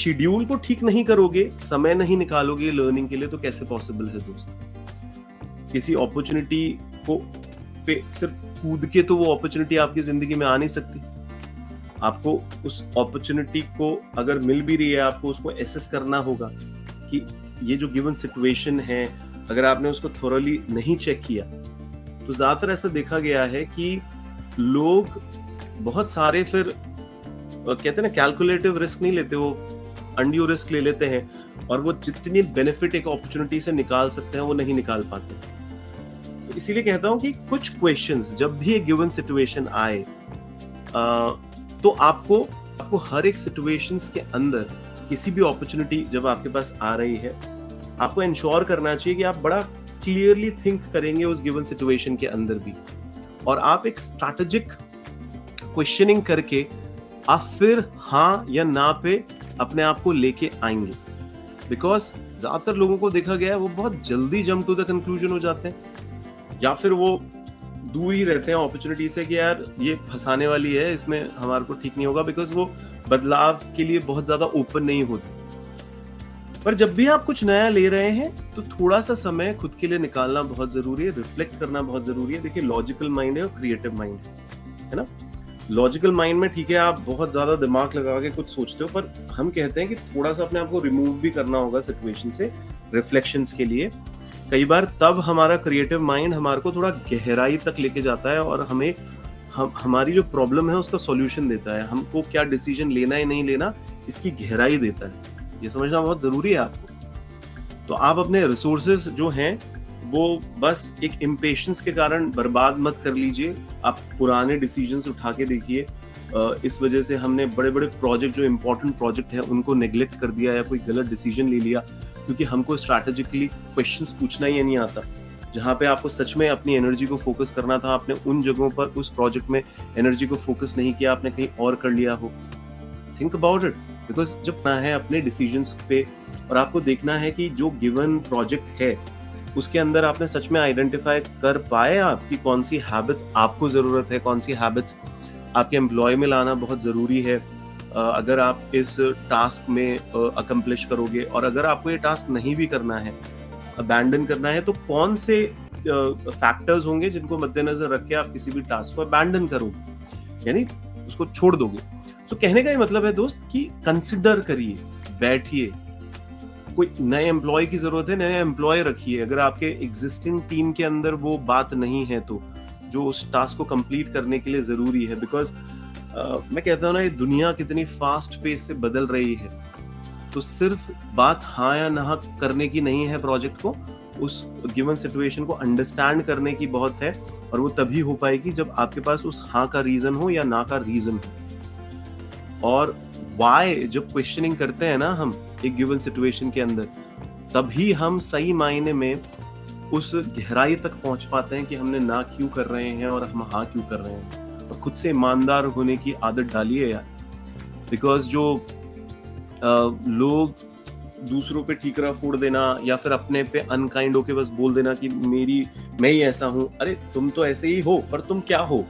Schedule को ठीक नहीं करोगे, समय नहीं निकालोगे लर्निंग के लिए, तो कैसे पॉसिबल है दोस्त? किसी अपॉर्चुनिटी को पे सिर्फ कूद के तो वो अपॉर्चुनिटी आपकी जिंदगी में आ नहीं सकती। आपको उस अपॉर्चुनिटी को अगर मिल भी रही है, आपको उसको एसेस करना होगा कि ये जो गिवन सिचुएशन है, अगर आपने उसको थोरली नहीं चेक किया तो ज्यादातर ऐसा देखा गया है कि लोग बहुत सारे फिर कहते हैं ना कैलकुलेटिव रिस्क नहीं लेते, वो अनड्यू रिस्क ले लेते हैं और वो जितनी बेनिफिट एक अपॉर्चुनिटी से निकाल सकते हैं वो नहीं निकाल पाते। तो इसीलिए कहता हूं कि कुछ क्वेश्चंस जब भी एक गिवन सिचुएशन आए तो आपको हर एक सिचुएशंस के अंदर किसी भी अपॉर्चुनिटी जब आपके पास आ रही है, आपको इंश्योर करना चाहिए कि आप बड़ा क्लियरली थिंक करेंगे उस गिवन सिचुएशन के अंदर भी, और आप एक स्ट्रैटेजिक क्वेश्चनिंग करके आप फिर हाँ या ना पे अपने आप को लेके आएंगे। बिकॉज ज्यादातर लोगों को देखा गया है वो बहुत जल्दी जंप टू द कंक्लूजन हो जाते हैं, या फिर वो दूर ही रहते हैं अपॉर्चुनिटी से कि यार ये फंसाने वाली है, इसमें हमारे को ठीक नहीं होगा, बिकॉज वो बदलाव के लिए बहुत ज्यादा ओपन नहीं होते। पर जब भी आप कुछ नया ले रहे हैं तो थोड़ा सा समय खुद के लिए निकालना बहुत जरूरी है, रिफ्लेक्ट करना बहुत जरूरी है। देखिए लॉजिकल माइंड है और क्रिएटिव माइंड है ना। लॉजिकल माइंड में ठीक है आप बहुत ज्यादा दिमाग लगा के कुछ सोचते हो, पर हम कहते हैं कि थोड़ा सा अपने आप को रिमूव भी करना होगा सिचुएशन से रिफ्लेक्शंस के लिए। कई बार तब हमारा क्रिएटिव माइंड हमारे को थोड़ा गहराई तक लेके जाता है और हमें हमारी जो प्रॉब्लम है उसका सॉल्यूशन देता है, हमको क्या डिसीजन लेना है नहीं लेना इसकी गहराई देता है। ये समझना बहुत जरूरी है आपको। तो आप अपने रिसोर्सेज जो हैं वो बस एक इम्पेशंस के कारण बर्बाद मत कर लीजिए। आप पुराने डिसीजंस उठा के देखिए, इस वजह से हमने बड़े बड़े प्रोजेक्ट जो इंपॉर्टेंट प्रोजेक्ट है उनको नेग्लेक्ट कर दिया या कोई गलत डिसीजन ले लिया क्योंकि हमको स्ट्रैटेजिकली क्वेश्चंस पूछना ही नहीं आता। जहाँ पे आपको सच में अपनी एनर्जी को फोकस करना था, आपने उन जगहों पर उस प्रोजेक्ट में एनर्जी को फोकस नहीं किया, आपने कहीं और कर लिया हो। थिंक अबाउट इट, बिकॉज जब ना है अपने डिसीजंस पे और आपको देखना है कि जो गिवन प्रोजेक्ट है उसके अंदर आपने सच में आइडेंटिफाई कर पाए आपकी कौन सी हैबिट्स आपको जरूरत है, कौन सी हैबिट्स आपके एम्प्लॉय में लाना बहुत जरूरी है अगर आप इस टास्क में अकम्प्लिश करोगे। और अगर आपको ये टास्क नहीं भी करना है, अबैंडन करना है, तो कौन से फैक्टर्स होंगे जिनको मद्देनजर रख के आप किसी भी टास्क को अबैंडन करोगे, यानी उसको छोड़ दोगे। तो कहने का ये मतलब है दोस्त कि कंसिडर करिए, बैठिए, कोई नए एम्प्लॉय की जरूरत है, नए एम्प्लॉय रखिए। अगर आपके एग्जिस्टिंग टीम के अंदर वो बात नहीं है तो जो उस टास्क को कंप्लीट करने के लिए जरूरी है, बिकॉज मैं कहता हूँ ना ये दुनिया कितनी फास्ट पेस से बदल रही है, तो सिर्फ बात हाँ या ना करने की नहीं है प्रोजेक्ट को, उस गिवन सिचुएशन को अंडरस्टैंड करने की बहुत है। और वो तभी हो पाएगी जब आपके पास उस हाँ का रीजन हो या ना का रीजन हो। और वाई जब क्वेश्चनिंग करते हैं ना हम एक गिवन सिचुएशन के अंदर, तभी हम सही मायने में उस गहराई तक पहुंच पाते हैं कि हमने ना क्यों कर रहे हैं और हम हाँ क्यों कर रहे हैं। और खुद से ईमानदार होने की आदत डालिए यार, बिकॉज जो लोग दूसरों पे ठीकरा फोड़ देना या फिर अपने पे अनकाइंड होके बस बोल देना कि मैं ही ऐसा हूं, अरे तुम तो ऐसे ही हो, पर तुम क्या हो?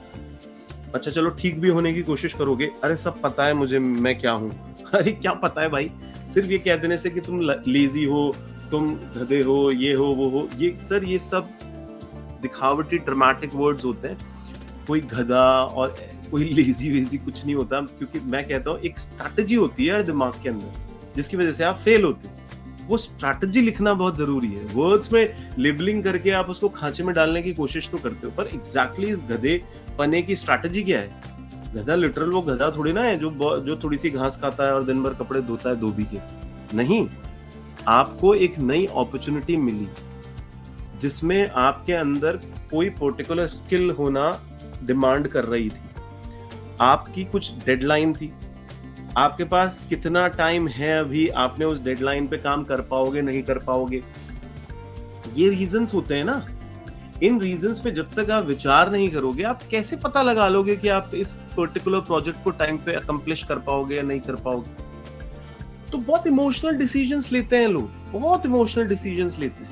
अच्छा चलो ठीक भी होने की कोशिश करोगे, अरे सब पता है मुझे मैं क्या हूँ। अरे क्या पता है भाई? सिर्फ ये कह देने से कि तुम लेजी हो, तुम गधे हो, ये हो वो हो, ये सर ये सब दिखावटी ड्रामेटिक वर्ड्स होते हैं। कोई गधा और कोई लेजी वेजी कुछ नहीं होता, क्योंकि मैं कहता हूँ एक स्ट्रैटेजी होती है दिमाग के अंदर जिसकी वजह से आप फेल होते हो। वो स्ट्रैटेजी लिखना बहुत जरूरी है। वर्ड्स में लेबलिंग करके आप उसको खांचे में डालने की कोशिश तो करते हो, पर एग्जैक्टली इस गधे पने की स्ट्रैटेजी क्या है? गधा लिटरल वो गधा थोड़ी ना है जो थोड़ी सी घास खाता है और दिन भर कपड़े धोता है धोबी के। नहीं, आपको एक नई अपॉर्चुनिटी मिली जिसमें आपके अंदर कोई पर्टिकुलर स्किल होना डिमांड कर रही थी, आपकी कुछ डेडलाइन थी, आपके पास कितना टाइम है अभी, आपने उस डेडलाइन पे काम कर पाओगे नहीं कर पाओगे, ये रीजंस होते हैं ना। इन रीजंस पे जब तक आप विचार नहीं करोगे, आप कैसे पता लगा लोगे कि आप इस पर्टिकुलर प्रोजेक्ट को टाइम पे अकम्प्लिश कर पाओगे या नहीं कर पाओगे? तो बहुत इमोशनल डिसीजंस लेते हैं लोग, बहुत इमोशनल डिसीजंस लेते हैं,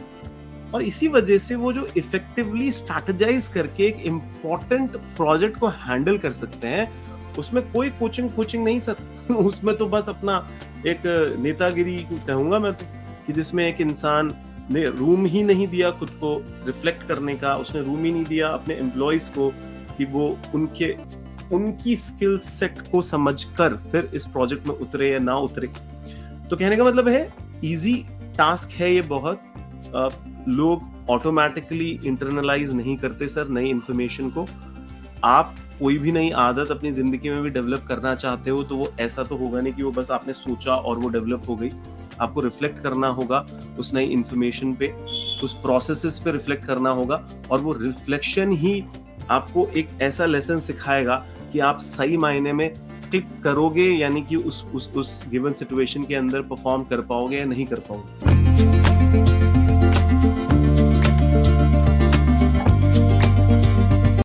और इसी वजह से वो जो इफेक्टिवली स्ट्रैटेजाइज करके एक इम्पोर्टेंट प्रोजेक्ट को हैंडल कर सकते हैं, उसमें कोई कोचिंग नहीं सर। उसमें तो बस अपना एक नेतागिरी कहूंगा मैं तो, कि जिसमें एक इंसान ने रूम ही नहीं दिया खुद को रिफ्लेक्ट करने का, उसने रूम ही नहीं दिया अपने एम्प्लॉयज को कि वो उनकी स्किल सेट को समझकर फिर इस प्रोजेक्ट में उतरे या ना उतरे। तो कहने का मतलब है इजी टास्क है ये बहुत। लोग ऑटोमेटिकली इंटरनलाइज नहीं करते सर नई इंफॉर्मेशन को। आप कोई भी नई आदत अपनी जिंदगी में भी डेवलप करना चाहते हो तो वो ऐसा तो होगा नहीं कि वो बस आपने सोचा और वो डेवलप हो गई। आपको रिफ्लेक्ट करना होगा उस नई इंफॉर्मेशन पे, उस प्रोसेसेस पे रिफ्लेक्ट करना होगा, और वो रिफ्लेक्शन ही आपको एक ऐसा लेसन सिखाएगा कि आप सही मायने में क्लिक करोगे, यानी कि उस गिवन सिचुएशन के अंदर परफॉर्म कर पाओगे या नहीं कर पाओगे।